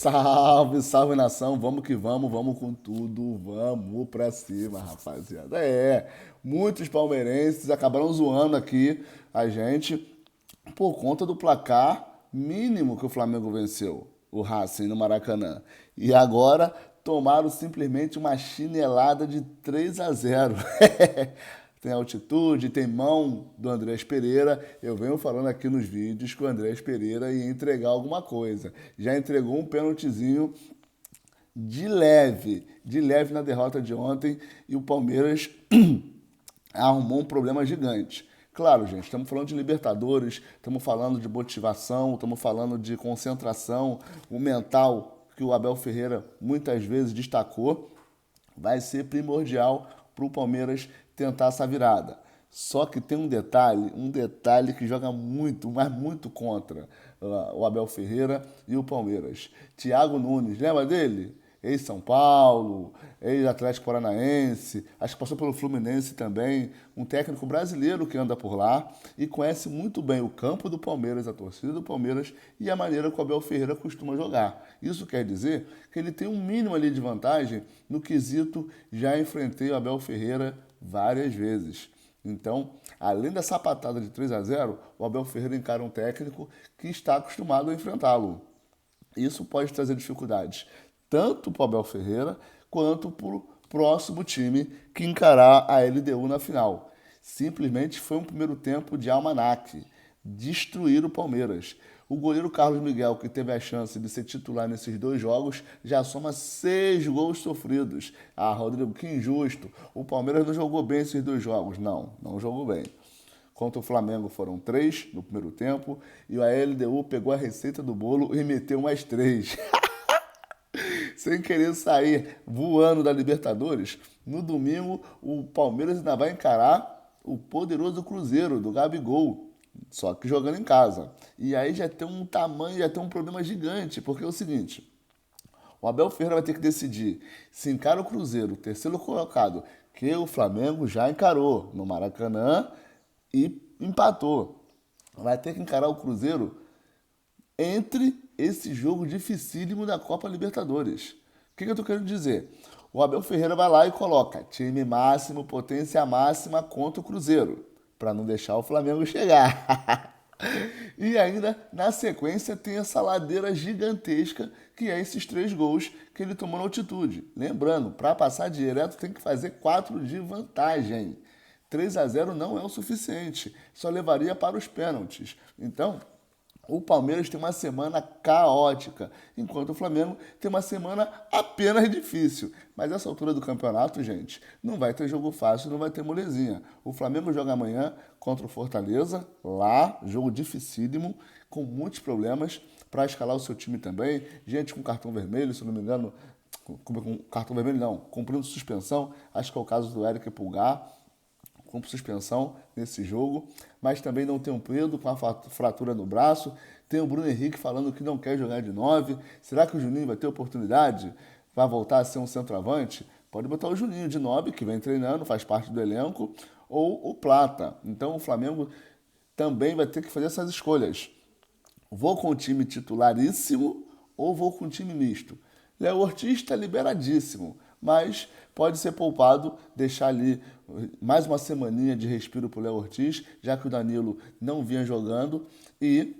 Salve, salve nação, vamos que vamos com tudo, vamos pra cima, rapaziada. Muitos palmeirenses acabaram zoando aqui a gente por conta do placar mínimo que o Flamengo venceu, o Racing no Maracanã. E agora tomaram simplesmente uma chinelada de 3-0. Tem altitude, tem mão do Andrés Pereira. Eu venho falando aqui nos vídeos que o Andrés Pereira ia entregar alguma coisa. Já entregou um pênaltizinho de leve na derrota de ontem e o Palmeiras arrumou um problema gigante. Claro, gente, estamos falando de Libertadores, estamos falando de motivação, estamos falando de concentração, o mental que o Abel Ferreira muitas vezes destacou, vai ser primordial para o Palmeiras tentar essa virada. Só que tem um detalhe que joga muito, mas muito contra o Abel Ferreira e o Palmeiras. Thiago Nunes, lembra dele? Ex-São Paulo, ex-Atlético Paranaense, acho que passou pelo Fluminense também, um técnico brasileiro que anda por lá e conhece muito bem o campo do Palmeiras, a torcida do Palmeiras e a maneira que o Abel Ferreira costuma jogar. Isso quer dizer que ele tem um mínimo ali de vantagem no quesito já enfrentei o Abel Ferreira várias vezes. Então, além da sapatada de 3-0, o Abel Ferreira encara um técnico que está acostumado a enfrentá-lo. Isso pode trazer dificuldades, tanto para o Abel Ferreira quanto para o próximo time que encarar a LDU na final. Simplesmente foi um primeiro tempo de almanaque, destruir o Palmeiras. O goleiro Carlos Miguel, que teve a chance de ser titular nesses dois jogos, já soma 6 gols sofridos. Ah, Rodrigo, que injusto. O Palmeiras não jogou bem esses dois jogos. Não jogou bem. Contra o Flamengo foram 3 no primeiro tempo e a LDU pegou a receita do bolo e meteu mais 3. Sem querer sair voando da Libertadores, no domingo o Palmeiras ainda vai encarar o poderoso Cruzeiro do Gabigol, só que jogando em casa. E aí já tem um tamanho, já tem um problema gigante, porque é o seguinte, o Abel Ferreira vai ter que decidir se encara o Cruzeiro, terceiro colocado, que o Flamengo já encarou no Maracanã e empatou. Vai ter que encarar o Cruzeiro entre esse jogo dificílimo da Copa Libertadores. O que eu tô querendo dizer? O Abel Ferreira vai lá e coloca time máximo, potência máxima contra o Cruzeiro, para não deixar o Flamengo chegar. E ainda, na sequência, tem essa ladeira gigantesca que é esses 3 gols que ele tomou na altitude. Lembrando, para passar direto tem que fazer 4 de vantagem. 3-0 não é o suficiente, só levaria para os pênaltis. Então, o Palmeiras tem uma semana caótica, enquanto o Flamengo tem uma semana apenas difícil. Mas essa altura do campeonato, gente, não vai ter jogo fácil, não vai ter molezinha. O Flamengo joga amanhã contra o Fortaleza, lá, jogo dificílimo, com muitos problemas para escalar o seu time também. Gente com cartão vermelho, se não me engano, com cartão vermelho não, cumprindo suspensão, acho que é o caso do Eric Pulgar com suspensão nesse jogo, mas também não tem um Pedro com a fratura no braço, tem o Bruno Henrique falando que não quer jogar de 9, será que o Juninho vai ter oportunidade? Vai voltar a ser um centroavante? Pode botar o Juninho de 9, que vem treinando, faz parte do elenco, ou o Plata. Então o Flamengo também vai ter que fazer essas escolhas. Vou com o time titularíssimo ou vou com o time misto? Léo Ortiz está liberadíssimo, mas pode ser poupado, deixar ali mais uma semaninha de respiro para o Léo Ortiz, já que o Danilo não vinha jogando e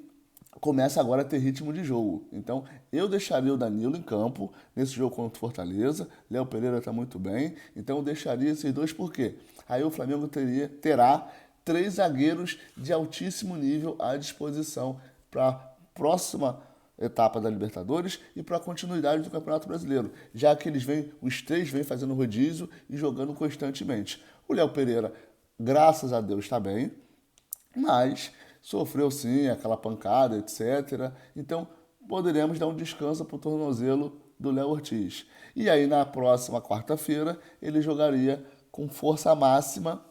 começa agora a ter ritmo de jogo. Então, eu deixaria o Danilo em campo nesse jogo contra o Fortaleza. Léo Pereira está muito bem, então eu deixaria esses dois por quê? Aí o Flamengo terá 3 zagueiros de altíssimo nível à disposição para a próxima etapa da Libertadores e para a continuidade do Campeonato Brasileiro, já que os 3 vêm fazendo rodízio e jogando constantemente. O Léo Pereira, graças a Deus, está bem, mas sofreu sim aquela pancada, etc. Então, poderemos dar um descanso para o tornozelo do Léo Ortiz. E aí, na próxima quarta-feira, ele jogaria com força máxima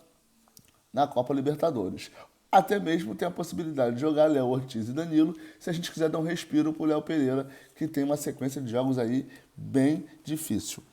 na Copa Libertadores. Até mesmo tem a possibilidade de jogar Léo Ortiz e Danilo, se a gente quiser dar um respiro para o Léo Pereira, que tem uma sequência de jogos aí bem difícil.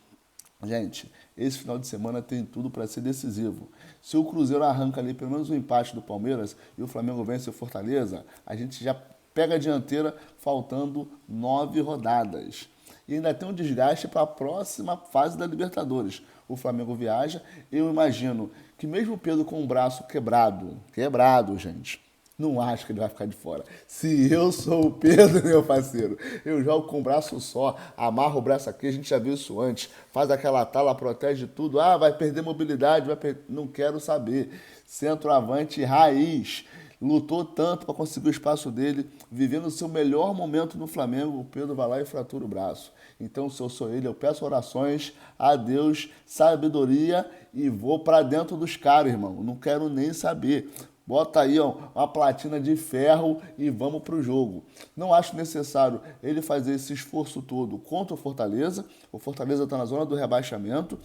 Gente, esse final de semana tem tudo para ser decisivo. Se o Cruzeiro arranca ali pelo menos um empate do Palmeiras e o Flamengo vence o Fortaleza, a gente já pega a dianteira faltando 9 rodadas. E ainda tem um desgaste para a próxima fase da Libertadores. O Flamengo viaja, eu imagino que mesmo o Pedro com o braço quebrado, gente, não acho que ele vai ficar de fora. Se eu sou o Pedro, meu parceiro, eu jogo com o braço só, amarro o braço aqui, a gente já viu isso antes, faz aquela tala, protege tudo, vai perder mobilidade, não quero saber. Centroavante raiz, lutou tanto para conseguir o espaço dele, vivendo o seu melhor momento no Flamengo, o Pedro vai lá e fratura o braço. Então, se eu sou ele, eu peço orações a Deus, sabedoria e vou para dentro dos caras, irmão. Não quero nem saber. Bota aí uma platina de ferro e vamos pro jogo. Não acho necessário ele fazer esse esforço todo contra o Fortaleza. O Fortaleza está na zona do rebaixamento.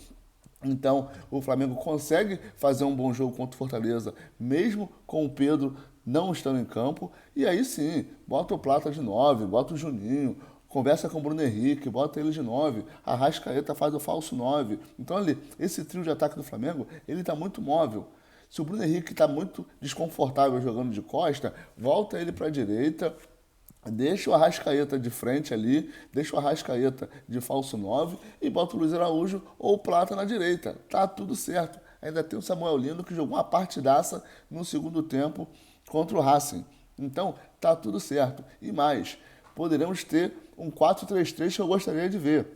Então, o Flamengo consegue fazer um bom jogo contra o Fortaleza, mesmo com o Pedro não estando em campo. E aí sim, bota o Plata de 9, bota o Juninho, conversa com o Bruno Henrique, bota ele de 9, a Arrascaeta faz o falso 9. Então, ali, esse trio de ataque do Flamengo, ele está muito móvel. Se o Bruno Henrique está muito desconfortável jogando de costa, volta ele para a direita, deixa o Arrascaeta de frente ali, deixa o Arrascaeta de falso 9 e bota o Luiz Araújo ou o Plata na direita. Tá tudo certo. Ainda tem o Samuel Lino que jogou uma partidaça no segundo tempo contra o Racing. Então, tá tudo certo. E mais, poderemos ter um 4-3-3 que eu gostaria de ver.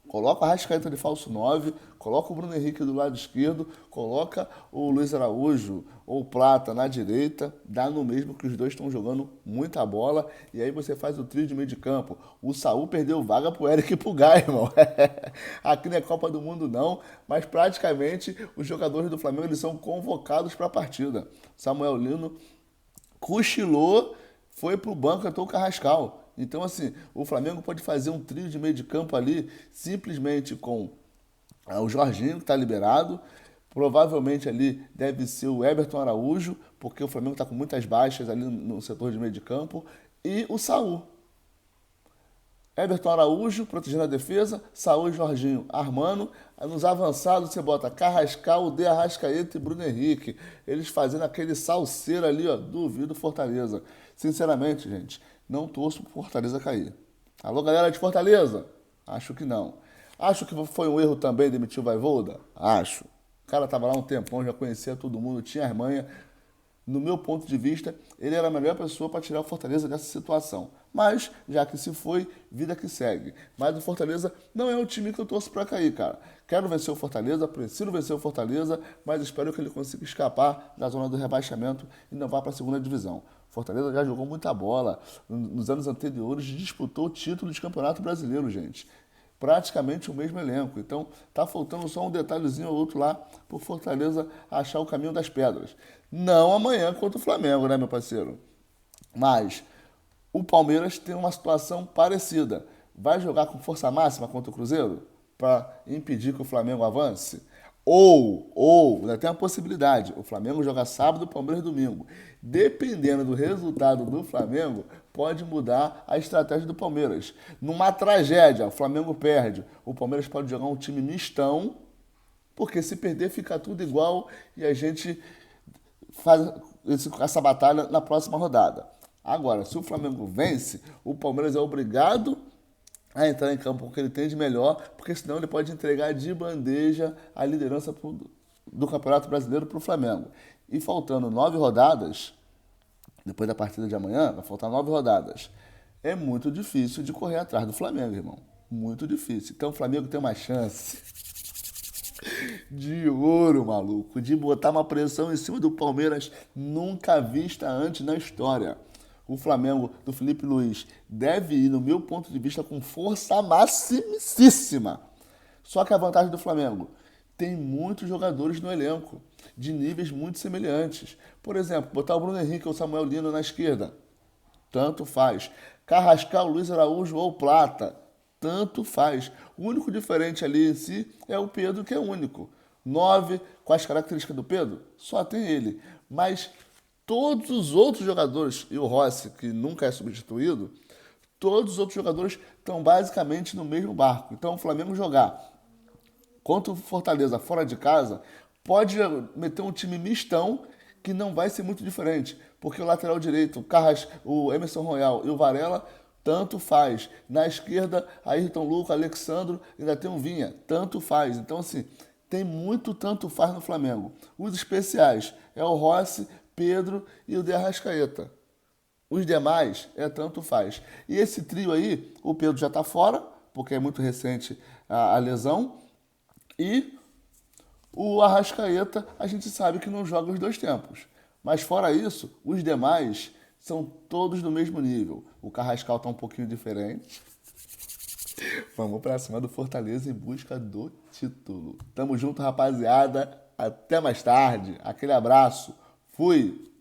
Coloca o Arrascaeta de falso 9, coloca o Bruno Henrique do lado esquerdo, coloca o Luiz Araújo ou o Plata na direita, dá no mesmo que os dois estão jogando muita bola, e aí você faz o trio de meio de campo. O Saúl perdeu vaga pro Eric e pro Gai, irmão. Aqui não é Copa do Mundo não, mas praticamente os jogadores do Flamengo eles são convocados para a partida. Samuel Lino cochilou, foi pro banco, entrou o Carrascal. Então, assim, o Flamengo pode fazer um trio de meio de campo ali, simplesmente com o Jorginho, que está liberado. Provavelmente ali deve ser o Everton Araújo, porque o Flamengo está com muitas baixas ali no setor de meio de campo. E o Saúl. Everton Araújo, protegendo a defesa, Saúl e Jorginho armando. Nos avançados você bota Carrascal, De Arrascaeta e Bruno Henrique. Eles fazendo aquele salseiro ali, duvido Fortaleza. Sinceramente, gente, não torço pro Fortaleza cair. Alô, galera de Fortaleza? Acho que não. Acho que foi um erro também demitir o Vaivolda? Acho. O cara tava lá um tempão, já conhecia todo mundo, tinha as manhas. No meu ponto de vista, ele era a melhor pessoa para tirar o Fortaleza dessa situação. Mas, já que se foi, vida que segue. Mas o Fortaleza não é o time que eu torço para cair, cara. Quero vencer o Fortaleza, preciso vencer o Fortaleza, mas espero que ele consiga escapar da zona do rebaixamento e não vá para a segunda divisão. Fortaleza já jogou muita bola. Nos anos anteriores, disputou o título de Campeonato Brasileiro, gente. Praticamente o mesmo elenco. Então, tá faltando só um detalhezinho ou outro lá por Fortaleza achar o caminho das pedras. Não amanhã contra o Flamengo, né, meu parceiro? Mas o Palmeiras tem uma situação parecida. Vai jogar com força máxima contra o Cruzeiro para impedir que o Flamengo avance? Ou, ainda tem uma possibilidade, o Flamengo joga sábado, o Palmeiras domingo. Dependendo do resultado do Flamengo, pode mudar a estratégia do Palmeiras. Numa tragédia, o Flamengo perde, o Palmeiras pode jogar um time mistão, porque se perder fica tudo igual e a gente faz essa batalha na próxima rodada. Agora, se o Flamengo vence, o Palmeiras é obrigado a entrar em campo com o que ele tem de melhor, porque senão ele pode entregar de bandeja a liderança do Campeonato Brasileiro para o Flamengo. E faltando 9 rodadas, depois da partida de amanhã, vai faltar 9 rodadas. É muito difícil de correr atrás do Flamengo, irmão. Muito difícil. Então o Flamengo tem uma chance de ouro, maluco, de botar uma pressão em cima do Palmeiras nunca vista antes na história. O Flamengo do Felipe Luiz deve ir, no meu ponto de vista, com força maximíssima. Só que a vantagem do Flamengo tem muitos jogadores no elenco, de níveis muito semelhantes. Por exemplo, botar o Bruno Henrique ou o Samuel Lino na esquerda, tanto faz. Carrascal, Luiz Araújo ou Plata, tanto faz. O único diferente ali em si é o Pedro, que é único. 9, com as características do Pedro, só tem ele. Mas todos os outros jogadores, e o Rossi, que nunca é substituído, todos os outros jogadores estão basicamente no mesmo barco. Então o Flamengo jogar contra o Fortaleza fora de casa, pode meter um time mistão que não vai ser muito diferente, porque o lateral direito, o Emerson Royal e o Varela, tanto faz. Na esquerda, Ayrton Lucas, Alexandro, ainda tem um Vinha, tanto faz. Então, assim, tem muito tanto faz no Flamengo. Os especiais é o Rossi, Pedro e o De Arrascaeta. Os demais é tanto faz. E esse trio aí, o Pedro já está fora, porque é muito recente a lesão. E o Arrascaeta, a gente sabe que não joga os dois tempos. Mas fora isso, os demais são todos do mesmo nível. O Carrascal está um pouquinho diferente. Vamos pra cima do Fortaleza em busca do título. Tamo junto, rapaziada. Até mais tarde. Aquele abraço. Fui!